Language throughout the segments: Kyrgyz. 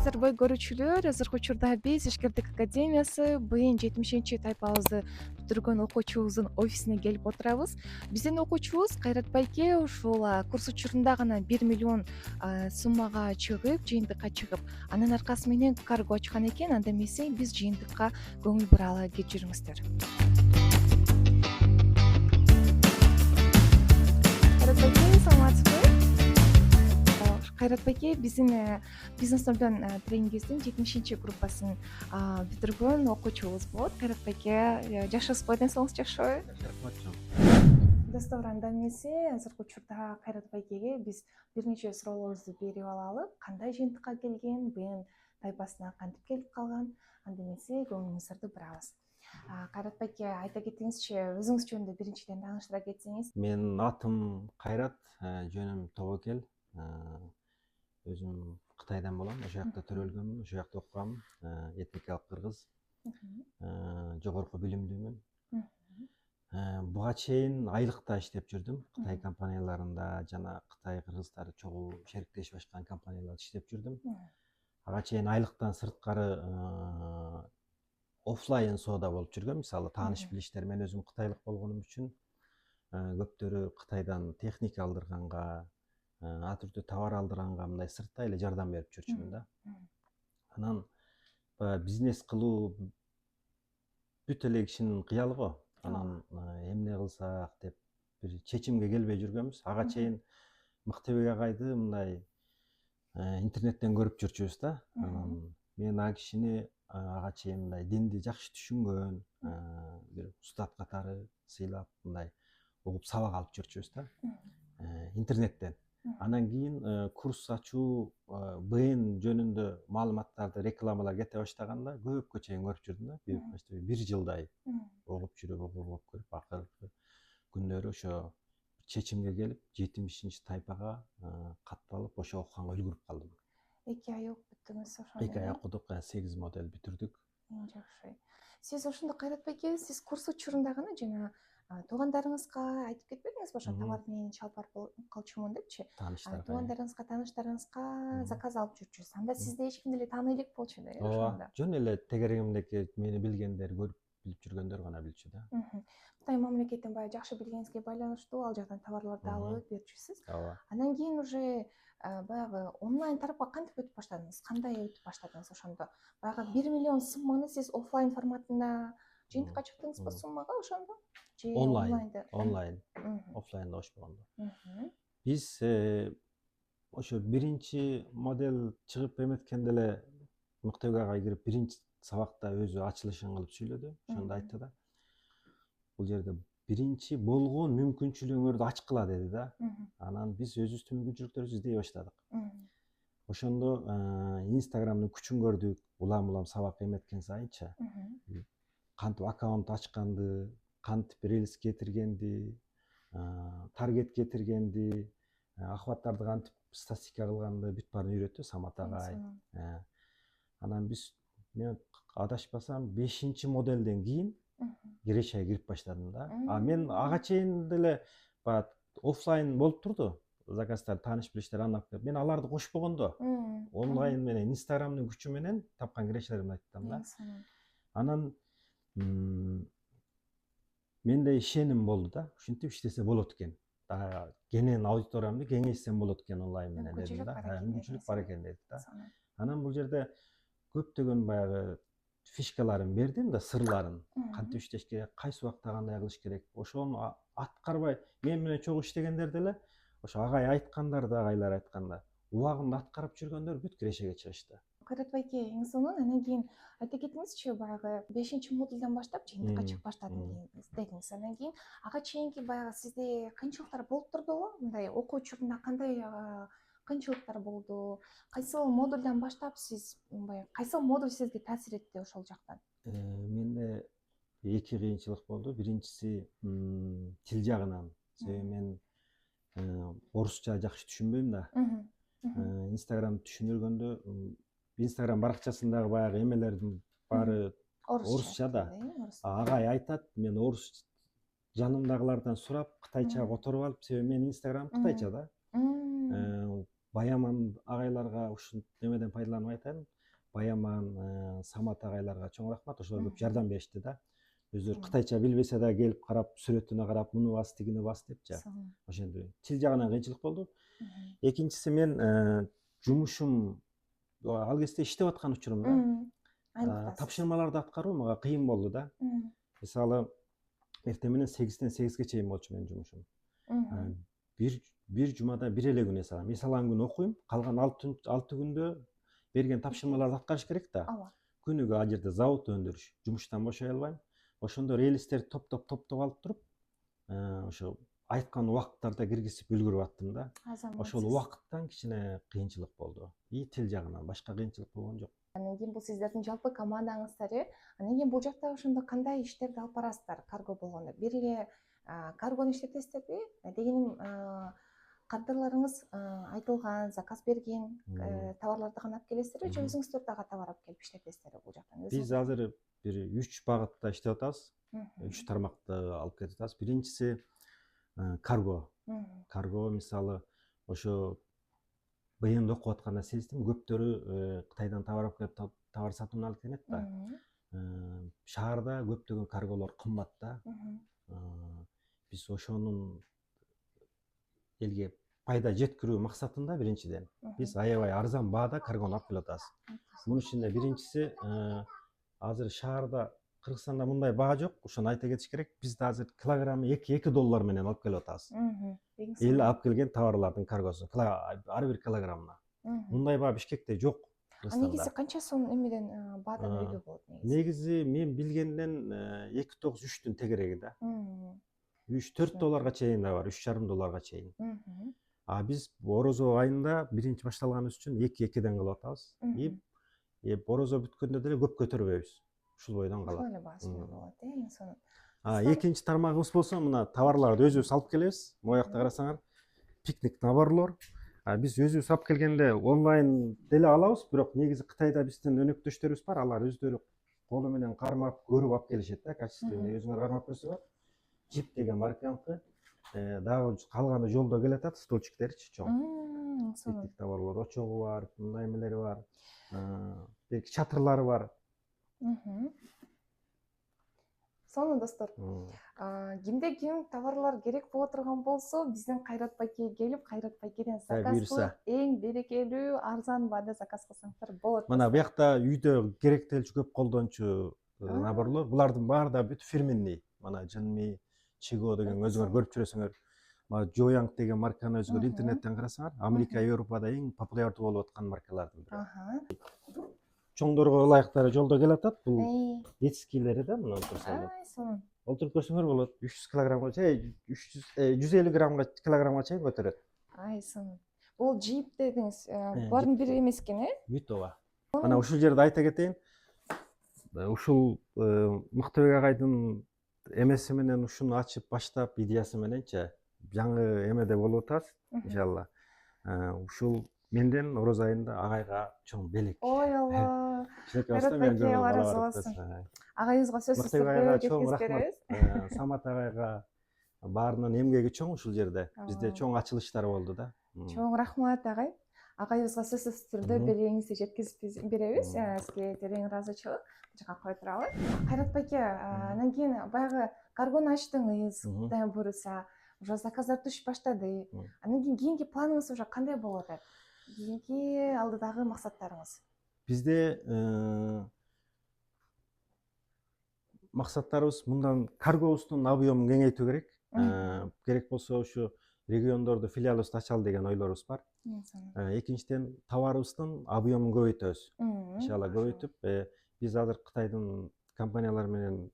Саламатсыздарбы көрүүчүлөр, азыркы учурда биз Ишкердик академиясы БН 70 тайпабызды бүтүргөн окуучубуздун офисине келип отурабыз. Биздин окуучубуз Кайрат байке ушул курс учурунда гана 1 миллион суммага чыгып, жыйынтыкка чыгып, анын аркасы менен карго ачкан экен. Анда эмесе биз жыйынтыкка көңүл буралы кеп жүрүңүздөр. Кайрат байке, саламатсызбы? Кайрат байке биздин бизнес Нолдон тренингибиздин 70 группасын бүтүргөн окуучубуз болот. Кайрат байке, жакшысызбы? Ден соолугуңуз жакшыбы? Достор, анда эмесе азыркы учурда Кайрат байкеге биз бир нече суроолорубузду берип алалы. Кандай жыйынтыкка келген, БН тайпасына кантип келип калган? Анда эмесе көңүлүңүздөрдү бурабыз. Кайрат байке, айта кетиңизчи, өзүңүз жөнүндө биринчиден тааныштыра кетсеңиз. Менин атым Кайрат, жөнүм Тобокел. Өзүм Кытайдан болом, ошол жакта төрөлгөнмүн, ошол жакта окугам. Этникалык кыргыз. Жогорку билимдүүмүн. Буга чейин айлыкта иштеп жүрдүм. Кытай компанияларында жана Кытай кыргыздар чогуу шериктешип ашкан компанияларда иштеп жүрдүм. Ага чейин айлыктан сырткары офлайн соода болуп жүргөм. Мисалы тааныш билиштер, мен өзүм кытайлык болгонум үчүн көптөрү Кытайдан техника алдырганга, ар түрдүү товар алдырганга мындай сырттай эле жардам берип жүрчүмүн да. Анан бизнес кылуу бүт эле кишинин кыялы го. Анан эмне кылсак деп бир чечимге келбей жүргөнбүз. Ага чейин Мыктыбек агайды мындай интернеттен көрүп жүрчүбүз да. Анан мен ал кишини ага чейин мындай динди жакшы түшүнгөн, бир устат катары сыйлап мындай угуп сабак алып жүрчүбүз да. Интернеттен. Анан кийин курс ачуу, БН жөнүндө маалыматтарды рекламалар кете баштаганда көпкө чейин көрүп жүрдүм да. Бир жылдай угуп жүрүп акыркы күндөрү ошо чечимге келип 70 тайпага катталып ошо окуганга үлгүрүп калдым. 2 ай окуп бүттүңүз ошондо. 2 ай окудук, 8 модель бүтүрдүк. Жакшы. Сиз ошондо Кайрат байке, сиз курс учурунда гана жана туугандарыңызга айтып кетпедиңизби, ошо товар менен чалбар калчумун депчи? Туугандарыңызга, тааныштарыңызга заказ алып жүрчүсүз. Анда сизди эч ким деле тааный элек болчу да, ошондо. Жөн эле тегерегимдеки мени билгендер, көрүп билип жүргөндөр гана билчү да. Кытай мамлекетин баягы жакшы билгениңизге байланыштуу ал жактан товарларды алып берчүсүз. Андан кийин уже баягы онлайн тарапка кантип өтүп баштадыңыз? Кандай өтүп баштадыңыз ошондо? Баягы 1 миллион сумманы сиз офлайн форматында жыйынтыкка чыктыңызбы суммага ошондо? Же Онлайн. Офлайнда болбогондо. Биз ошо биринчи модель чыгып эметкенде эле Мыктыбек агай кирип биринчи сабакта өзү ачылышын кылып сүйлөдү. Ошондо айтты да. Бул жерде биринчи болгон мүмкүнчүлүгүңөрдү ачкыла деди да. Анан биз өзүбүздүн мүмкүнчүлүктөрүбүздү издей баштадык. Ошондо Инстаграмдын күчүн көрдүк. Улам сабак эметкен сайынча кантип аккаунт ачканды, кантип релс кетиргенди, таргет кетиргенди, ахваттарды кантип статистика кылганды бүт баарын үйрөттү Самат агай. Анан мен адашпасам 5 модельден кийин кирешеге кирип баштадым да. Мен ага чейин деле баягы офлайн болуп турду. Заказдар, тааныш билиштер анап келип, мен аларды кошпогондо онлайн менен, Инстаграмдын күчү менен тапкан кирешелеримди айттым да. Анан менде ишеним болду да. Ушинтип иштесе болот экен. Кенен аудиториямды кеңейтсем болот экен онлайн менен дедим да. Мүмкүнчүлүк бар экен дедик да. Анан бул жерде көптөгөн баягы фишкаларын бердим да, сырларын. Кантип иштеш керек, кайсы убакта кандай кылыш керек. Ошону аткарбай, мен менен чогуу иштегендер деле ошо агай айткандарды, агайлар айтканда убагында аткарып жүргөндөр бүт кирешеге чыгышты. Кайрат байке, эң сонун анан кийин айта кетиңизчи, баягы 5 модулдан баштап жыйынтыкка чыгып баштадым дедиңиз. Анан кийин ага чейинки баягы сизде кыйынчылыктар болуп турдубу? Мындай окуу учурунда кандай кыйынчылыктар болду? Кайсыл модулдан баштап сиз баягы кайсыл модуль сизге таасир этти ошол жактан? Менде 2 кыйынчылык болду. Биринчиси тил жагынан. Себеби мен орусча жакшы түшүнбөйм да. Инстаграм түшүндүргөндө Инстаграм баракчасындагы баягы эмелердин баары орусча да. Агай айтат, мен орус жанымдагылардан сурап, кытайчага которуп алып, себеби мен Инстаграм кытайча да. Баяман агайларга ушул немеден пайдаланып айтайын. Баяман, Самат агайларга чоң рахмат. Ошолор көп жардам беришти да. Өздөрү кытайча билбесе да келип карап, сүрөтүнө карап, муну бас, тигини бас депчи. Ошентип тил жагынан кыйынчылык болду. Экинчиси мен жумушум ал кезде иштеп аткан учурумда тапшырмаларды аткаруу мага кыйын болду да. Мисалы, эртең менен 8ден 8ге чейин болчу менин жумушум. Bir жумада бир эле күн эсалам. Эсалган күн окуйм, калган 6 күндө берген тапшырмаларды аткарыш керек да. Күнүгө ал жерде завод өндүрүш, жумуштан бошой албайм. Ошондо релистерди топтоп алып туруп, ошо айткан убакыттарда киргизип үлгүрүп аттым да. Ошол убакыттан кичине кыйынчылык болду. И тил жагынан башка кыйынчылык болгон жок. Анан кийин бул сиздердин жалпы командаңыздар, анан кийин бул жакта ошондо кандай иштерди алып барасыздар карго болгондо? Бир эле каргону иштетесиздерби? Дегеним, кадрларыңыз айтылган, заказ берген товарларды гана алып келесиздерби же өзүңүздөр дагы товар алып келип иштетесиздерби бул жактан? Биз азыр бир 3 багытта иштеп атабыз. 3 тармакты алып кетип атабыз. Биринчиси карго. Карго мисалы ошо БН окуп атканда сездим, көптөрү Кытайдан товар алып келип товар сатууна алып келет да. Шаарда көптөгөн карголор кымбат да. Биз ошонун элге пайда жеткирүү максатында биринчиден биз аябай арзан баада каргону алып келип атабыз. Мунун ичинде биринчиси азыр шаарда Кыргызстанда мындай баа жок. Ошону айта кетиш керек. Бизде азыр килограммы $2 менен алып келип атабыз. Эл алып келген товарлардын каргосу ар бир килограммына. Мындай баа Бишкекте жок. Негизи канча сом эмеден баадан өйгө болот негизи? Негизи мен билгенден 2.93-түн тегереги да. $3-4 чейин да бар, $3,5 чейин. Биз Орозо айында биринчи башталганыбыз үчүн 2-2ден кылып атабыз. И Орозо бүткөндө деле көп көтөрбөйбүз. Ушул бойдон калат. Ошол эле баасында болот, эң сонун. Экинчи тармагыбыз болсо, мына товарларды өзүбүз алып келебиз. Могу жакта карасаңар, пикник наборлор. Биз өзүбүз алып келгенде онлайн деле алабыз, бирок негизи Кытайда биздин өнөктөштөрүбүз бар, алар өздөрү колу менен кармап, көрүп алып келишет да, качественно. Өзүңөр кармап көрсөңөр, Jeep деген марканыкы, дагы калганы жолдо келатат, столчиктерчи чоң. Пикник товарлор, очогу бар, мындай эмелери бар. Бирки чатырлары бар. Сонун достор, кимде ким товарлар керек боло турган болсо, биздин Кайрат байкеге келип, Кайрат байкеден заказ кылып, эң берекелүү, арзан баада заказ кылсаңыздар болот. Мына буякта үйдө керектелчү көп колдончу наборлор, булардын баары да бүт фирменный. Мына Jinmi, Chigo деген өзүңөр көрүп жүрөсүңөр. Joyoung деген марканы өзүңөр интернеттен карасаңар, Америка, Европада эң популярдуу болуп аткан маркалардын бири. Чоңдорго ылайыктары жолдо келатат. Бул детскийлери да, мына турсаңар. Олтуруп көрсөңөр болот. 300 килограммга чейин, 150 килограммга чейин көтөрөт. Сонун. Бул Jeep дедиңиз, булардын бири эмес экен, Бүт ооба. Мына ушул жерде айта кетейин. Ушул Мыктыбек агайдын эмеси менен ушуну ачып баштап, идеясы мененчи жаңы эмеде болуп атабыз, иншалла. Ушул менден Ороз айында агайга чоң белек. Ой Алла. Агайыбызга сөзсүз түрдө жеткирип беребиз. Самат агайга баарынын эмгеги чоң ушул жерде. Бизде чоң ачылыштар болду да. Чоң рахмат агай. Агайыбызга сөзсүз түрдө белегиңизди жеткизип беребиз. Сизге терең ыраазычылык. Жака кое туралы. Кайрат байке, анан кийин баягы каргону ачтыңыз, Кудайым буйруса, уже заказдар түшүп баштады. Анан кийинки планыңыз уже кандай болуп атат? Кийинки алдыдагы максаттарыңыз? Бизде максаттарыбыз мындан каргобуздун объемун кеңейтүү керек. Керек болсо ушу региондордо филиалыбызды ачалы деген ойлорубуз бар. Экинчиден товарыбыздын объемун көбөйтөбүз. Иншалла көбөйтүп, биз азыр Кытайдын компаниялары менен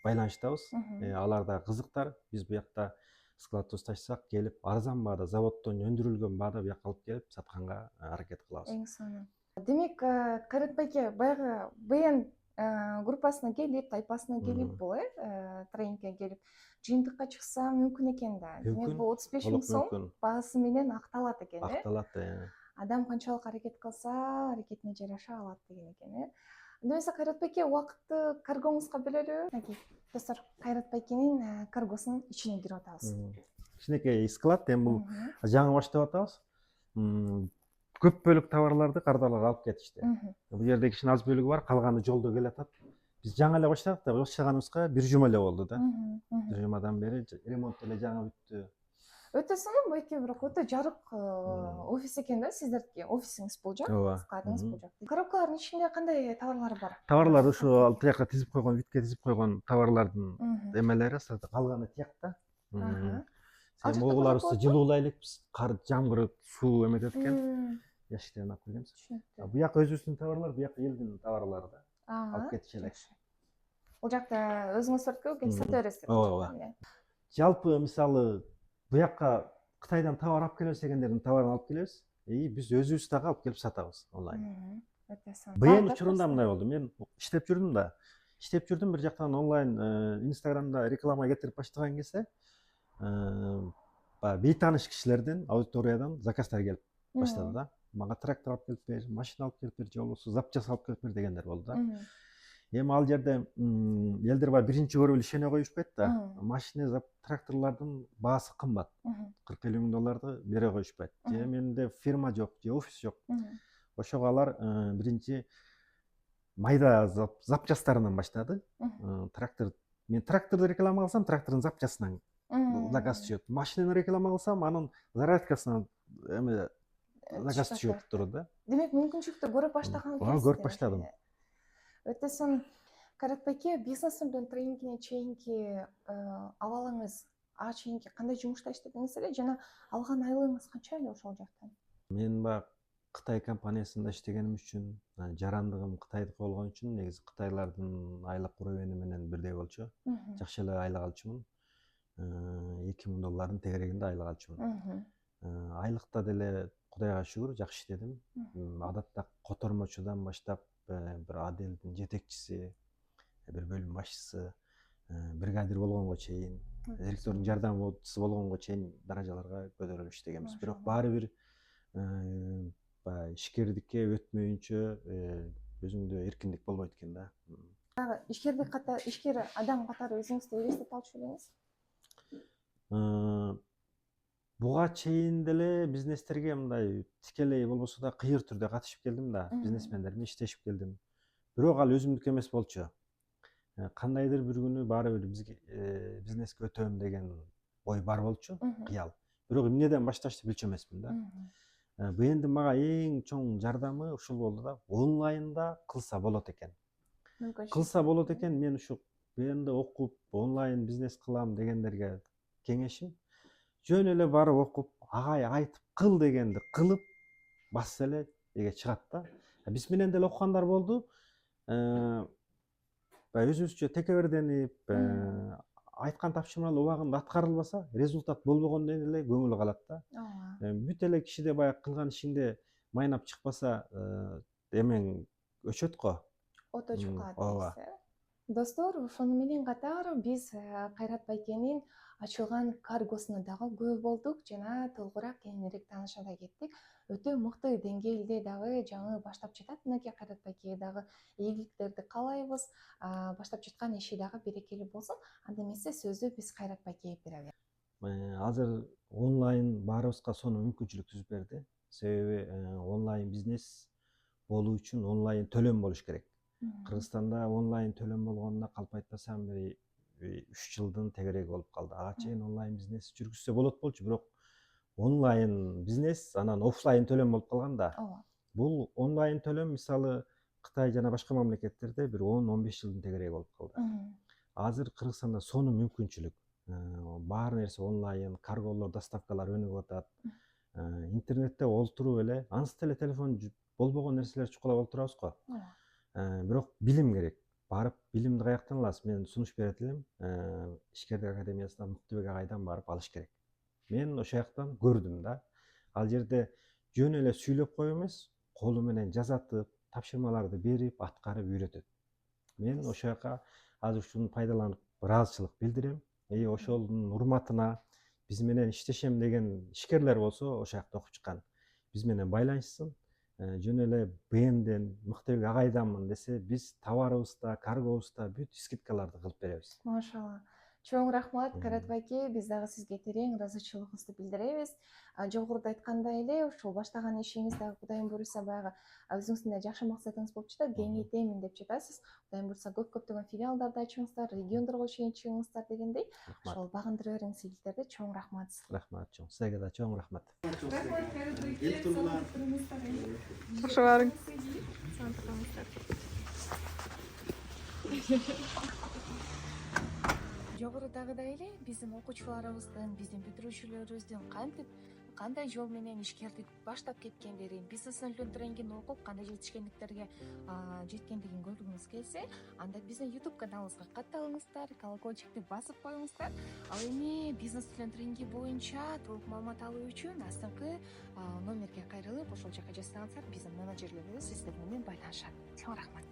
байланыштабыз. Алар да кызыктар. Биз буякта складыбыз тачсак, келип арзан баада, заводдон өндүрүлгөн баада буякка алып келип сатканга аракет кылабыз. Эң сонун. Демек, Кайрат байке, баягы БН группасына келип, тайпасына келип, бул тренингке келип, жыйынтыкка чыкса мүмкүн экен да. Демек, бул 35 000 сом баасы менен акталат экен, Акталат, Адам канчалык аракет кылса, аракетине жараша алат деген экен, Демесе, Кайрат байке, убакытты каргоңузга бөлөлү. Достор, Кайрат байкенин каргосунун ичине кирип атабыз. Кичинекей склад, эми бул жаңы баштап атабыз. көп бөлүк товарларды кардаларга алып кетишти. Бул жерде кичине аз бөлүгү бар, калганы жолдо келатат. Биз жаңы эле баштадык да, баштаганыбызга 1 жума эле болду да. 1 жумадан бери ремонт эле жаңы бүттү. Өтө сонун байке, бирок өтө жарык офис экен да, сиздердики офисиңиз бул жак, складыңыз бул жак. Коробкалардын ичинде кандай товарлар бар? Товарлар ушу ал тияка тизип койгон, витке тизип койгон товарлардын эмелери, калганы тиякта. Сен могуларыбызды жылуулайлыкпыз, кар, жамгыр, суу эметет экен. Ящиктен алып келгенбиз. Буяк өзүбүздүн товарлар, буяк элдин товарлары да. Алып кетиши элек. Бул жакта өзүңүздөрдүкү келип сата бересиздер. Ооба. Жалпы мисалы буякка Кытайдан товар алып келебиз дегендердин товарын алып келебиз. Биз өзүбүз дагы алып келип сатабыз онлайн. Быйыл учурунда мындай болду. Мен иштеп жүрдүм да. Иштеп жүрдүм, бир жактан онлайн Инстаграмда реклама кетирип баштаган кезде бейтааныш кишилерден, аудиториядан заказдар келип баштады да. Мага трактор алып келип бер, машина алып келип бер, же болбосо запчасть алып келип бер дегендер болду да. Эми ал жерде элдер баягы биринчи көрүп эле ишене коюшпайт да. Машина, тракторлордун баасы кымбат. 40-50 миң долларды бере коюшпайт. Же менде фирма жок, же офис жок. Ошого алар биринчи майда запчастарынан баштады. Мен тракторду реклама кылсам, трактордун запчастынан заказ түшөт. Машинаны реклама кылсам, анын зарядкасынан заказ түшүп турду да. Демек, мүмкүнчүлүктү көрүп баштаган экенсиз. Көрүп баштадым. Өтө сонун. Кайрат байке, бизнесиңдин тренингине чейинки абалыңыз, ага чейинки кандай жумушта иштедиңиз эле жана алган айлыгыңыз канча эле ошол жактан? Мен баягы Кытай компаниясында иштегеним үчүн, жарандыгым Кытайдыкы болгон үчүн, негизи кытайлардын айлык уровени менен бирдей болчу. Жакшы эле айлык алчумун. 2 миң доллардын тегерегинде айлык алчумун. Айлыкта деле Кудайга шүгүр жакшы иштедим. Адатта котормочудан баштап бир отделдин жетекчиси, бир бөлүм башчысы, бригадир болгонго чейин, директордун жардамчысы болгонго чейин даражаларга көтөрүлүп иштегенбиз. Бирок баары бир ишкердикке өтмөйүнчө өзүңдө эркиндик болбойт экен да. Ишкер адам катары өзүңүздү элестете алчу белеңиз? Буга чейин деле бизнестерге мындай тикелей болбосо да кыйыр түрдө катышып келдим да, бизнесмендер менен иштешип келдим. Бирок ал өзүмдүкү эмес болчу. Кандайдыр бир күнү баары бир бизнеске өтөм деген ой бар болчу, кыял. Бирок эмнеден башташты билчү эмесмин да. Бу мага эң чоң жардамы ушул болду да, онлайнда кылса болот экен. Кылса болот экен, мен ушу бенде окуп, онлайн бизнес кылам дегендерге кеңешим, жөн эле барып окуп, агай айтып кыл дегенди кылып, басса эле чыгат да. Биз менен деле окугандар болду. Өзүбүзчө текеберденип, айткан тапшырмалар убагында аткарылбаса, результат болбогондон эле көңүлү калат да. Бүт эле кишиде баягы кылган ишиңде майнап чыкпаса, эмең өчөт го. Ото чукат дейсиз. Достор, ошону менен катар биз Кайрат байкенин ачылган каргосуна дагы күбө болдук жана толугураак кеңирээк тааныша да кеттик. Өтө мыкты деңгээлде дагы жаңы баштап жатат. Мынакей Кайрат байкеге дагы ийгиликтерди каалайбыз. Баштап жаткан иши дагы берекелүү болсун. Анда эмесе сөздү биз Кайрат байкеге беребиз. Азыр онлайн баарыбызга сонун мүмкүнчүлүк түзүп берди. Себеби онлайн бизнес болуу үчүн онлайн төлөм болуш керек. Кыргызстанда онлайн төлөм болгонуна калп айтпасам 3 жылдын тегереги болуп калды. Ага чейин онлайн бизнес жүргүзсө болот болчу, бирок онлайн бизнес анан офлайн төлөм болуп калган да. Бул онлайн төлөм мисалы Кытай жана башка мамлекеттерде бир 10-15 жылдын тегереги болуп калды. Азыр Кыргызстанда сонун мүмкүнчүлүк. Баары нерсе онлайн, карголор, доставкалар өнүгүп атат. Интернетте олтуруп эле, ансы деле телефон болбогон нерселер чукулап олтурабыз го. Бирок билим керек. Барып билимди каяктан аласыз? Мен сунуш берет элем. Ишкерлер академиясынан Муктубек агайдан барып алыш керек. Мен ошол жактан көрдүм да. Ал жерде жөн эле сүйлөп коюу эмес, колу менен жазатып, тапшырмаларды берип, аткарып үйрөтөт. Мен ошол жака азыр ушуну пайдаланып ыраазычылык билдирем. Ошолдун урматына биз менен иштешем деген ишкерлер болсо ошол жакта окуп чыккан. Биз менен байланышсын. Жөн эле БМден, Муктубек агайданмын десе, биз товарыбызда, каргобузда бүт скидкаларды кылып беребиз. Машалла. Чоң рахмат, Карат байке. Биз дагы сизге терең ыраазычылыгыбызды билдиребиз. Жогоруда айткандай эле, ушул баштаган ишиңиз дагы Кудайым буйруса баягы өзүңүздүн да жакшы максатыңыз болуп жатат. Кеңейтемин деп жатасыз. Кудайым буйруса көптөгөн филиалдарды ачыңыздар, региондорго чейин чыгыңыздар дегендей. Ошол багындыра бериңиз ийгиликтерди. Чоң рахмат сизге. Рахмат чоң. Сизге да чоң рахмат. Рахмат, Карат байке. Жакшы барыңыз. Жогорудагыдай эле биздин окуучуларыбыздын, биздин бүтүрүүчүлөрүбүздүн кандай жол менен ишкердик баштап кеткендерин, бизнес тренингин окуп кандай жетишкендиктерге жеткендигин көргүңүз келсе, анда биздин YouTube каналыбызга катталыңыздар, колокольчикти басып коюңуздар. Ал эми бизнес тренинги боюнча толук маалымат алуу үчүн астыңкы номерге кайрылып, ошол жака жазсаңыздар, биздин менеджерлерибиз сиздер менен байланышат. Чоң рахмат.